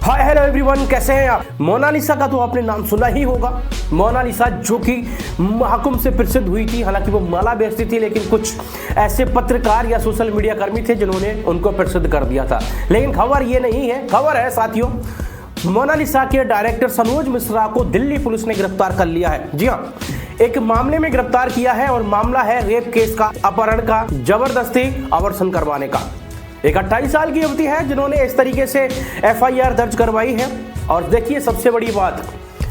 Hi hello everyone, कैसे हैं आप। मोनालिसा का तो आपने नाम सुना ही होगा। मोनालिसा जो कि महाकुंभ से प्रसिद्ध हुई थी, हालांकि वो माला बेचती थी, लेकिन कुछ ऐसे पत्रकार या सोशल मीडिया कर्मी थे जिन्होंने उनको प्रसिद्ध कर दिया था। लेकिन खबर ये नहीं है, खबर है साथियों, मोनालिसा के डायरेक्टर सनोज मिश्रा को दिल्ली पुलिस ने गिरफ्तार कर लिया है। जी हाँ, एक मामले में गिरफ्तार किया है और मामला है रेप केस का, अपहरण का, जबरदस्ती अवर्सन करवाने का। एक 28 साल की युवती है जिन्होंने इस तरीके से FIR दर्ज करवाई है। और देखिए, सबसे बड़ी बात,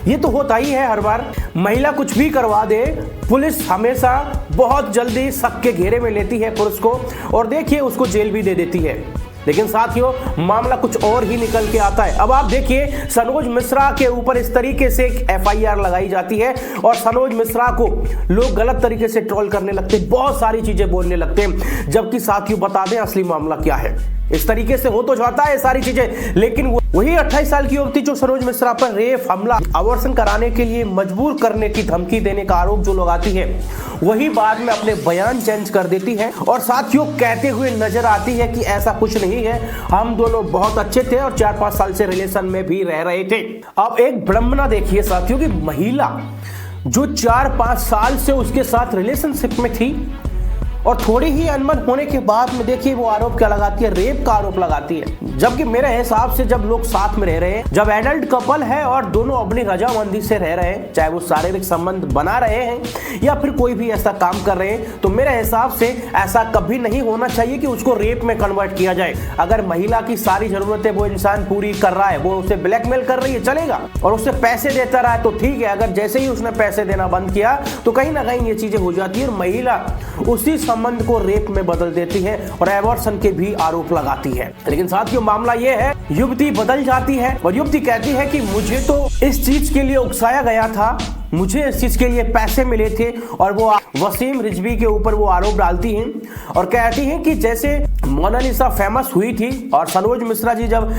ये तो होता ही है हर बार, महिला कुछ भी करवा दे, पुलिस हमेशा बहुत जल्दी शक के घेरे में लेती है पुरुष को, और देखिए उसको जेल भी दे देती है। लेकिन साथियों, मामला कुछ और ही निकल के आता है। अब आप देखिए, सनोज मिश्रा के ऊपर इस तरीके से एक FIR लगाई जाती है और सनोज मिश्रा को लोग गलत तरीके से ट्रोल करने लगते हैं, बहुत सारी चीजें बोलने लगते हैं। जबकि साथियों, बता दें असली मामला क्या है। इस तरीके से हो तो जाता है सारी चीजें, लेकिन वही 28 साल की युवती जो सनोज मिश्रा पर रेप, हमला, अवर्सन कराने के लिए मजबूर करने की धमकी देने का आरोप जो लगाती है, वही बाद में अपने बयान चेंज कर देती है और साथियों कहते हुए नजर आती है कि ऐसा कुछ नहीं है, हम दोनों बहुत अच्छे थे और 4-5 साल से रिलेशन में भी रह रहे थे। अब एक विडंबना देखिए साथियों की महिला जो 4-5 साल से उसके साथ रिलेशनशिप में थी और थोड़ी ही अनबन होने के बाद में देखिए वो आरोप क्या लगाती है, रेप का आरोप लगाती है। जबकि मेरे हिसाब से जब लोग साथ में रह रहे हैं, जब एडल्ट कपल है और दोनों अपनी रजामंदी से रह रहे हैं, चाहे वो शारीरिक संबंध बना रहे हैं या फिर कोई भी ऐसा काम कर रहे हैं, तो मेरे हिसाब से ऐसा कभी नहीं होना चाहिए कि उसको रेप में कन्वर्ट किया जाए। अगर महिला की सारी जरूरतें वो इंसान पूरी कर रहा है, वो उसे ब्लैकमेल कर रही है, चलेगा, और उसे पैसे देता रहा तो ठीक है। अगर जैसे ही उसने पैसे देना बंद किया तो कहीं ना कहीं ये चीजें हो जाती है और महिला उसी संबंध को रेप में बदल देती है और एवर्सन के भी आरोप लगाती है। लेकिन साथियों, मामला यह है, युवती बदल जाती है और युवती कहती है कि मुझे तो इस चीज के लिए उकसाया गया था, मुझे इस चीज के लिए पैसे मिले थे, और वो वसीम रिजवी के ऊपर वो आरोप डालती हैं और कहती हैं कि जैसे मोनालिसा फेमस हुई थी और सनोज मिश्रा जी जब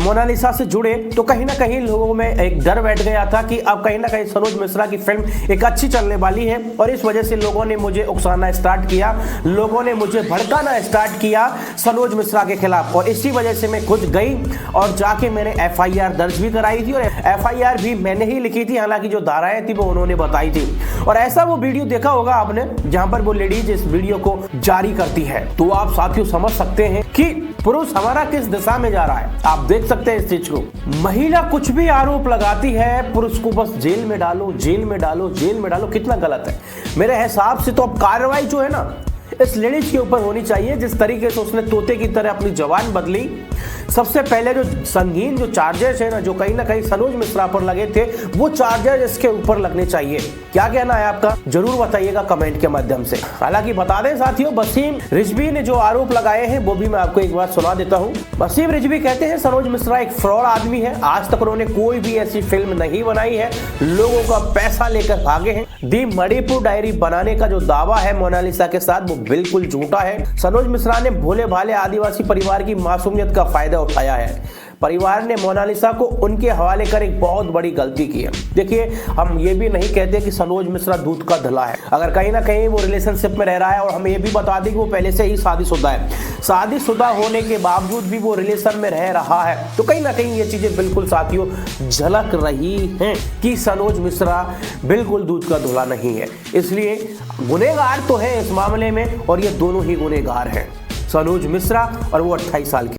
मोनालिसा से जुड़े तो कहीं ना कहीं लोगों में एक डर बैठ गया था कि अब कहीं ना कहीं सनोज मिश्रा की फिल्म एक अच्छी चलने वाली है, और इस वजह से लोगों ने मुझे उकसाना स्टार्ट किया, लोगों ने मुझे भड़काना स्टार्ट किया सनोज मिश्रा के खिलाफ, और इसी वजह से मैं खुद गई और जाके मैंने FIR दर्ज भी कराई थी और FIR भी मैंने ही लिखी थी, हालांकि जो धाराएं थी वो उन्होंने बताई थी। और ऐसा वो वीडियो देखा होगा आपने जहां पर वो लेडीज इस वीडियो को जारी करती है। तो आप साथियों समझ सकते हैं कि पुरुष हमारा किस दिशा में जा रहा है। आप देख सकते हैं इस चीज को, महिला कुछ भी आरोप लगाती है, पुरुष को बस जेल में डालो, जेल में डालो, जेल में डालो। कितना गलत है मेरे हिसाब से। तो अब कार्रवाई जो है ना इस लेडीज के ऊपर होनी चाहिए, जिस तरीके से उसने तोते की तरह अपनी जबान बदली। सबसे पहले जो संगीन जो चार्जेस है ना, जो कहीं ना कहीं सनोज मिश्रा पर लगे थे, वो चार्जेस इसके ऊपर लगने चाहिए। क्या कहना है आपका, जरूर बताइएगा कमेंट के माध्यम से। हालांकि बता दें साथियों, वसीम रिजवी ने जो आरोप लगाए हैं वो भी मैं आपको एक बार सुना देता हूं। वसीम रिजवी कहते हैं सनोज मिश्रा एक फ्रॉड आदमी है, आज तक उन्होंने कोई भी ऐसी फिल्म नहीं बनाई है, लोगों का पैसा लेकर भागे हैं। दी मणिपुर डायरी बनाने का जो दावा है मोनालिसा के साथ, वो बिल्कुल झूठा है। सनोज मिश्रा ने भोले भाले आदिवासी परिवार की मासूमियत का फायदा उठाया है। परिवार ने मोनालिसा को उनके हवाले कर एक बहुत बड़ी गलती की है। देखिए, हम ये भी नहीं कहते कि सनोज मिश्रा दूध का धला है। अगर कहीं ना कहीं वो रिलेशनशिप में रह रहा है, और हम ये भी बता दें कि वो पहले से ही शादीशुदा है, शादीशुदा होने के बावजूद भी वो रिलेशन में रह रहा है, तो कहीं ना कहीं ये चीजें बिल्कुल साथियों झलक रही हैं कि सनोज मिश्रा बिल्कुल दूध का धुला नहीं है। इसलिए गुनहगार तो है इस मामले में, और ये दोनों ही गुनहगार हैं, सनोज मिश्रा और वो 28 साल की।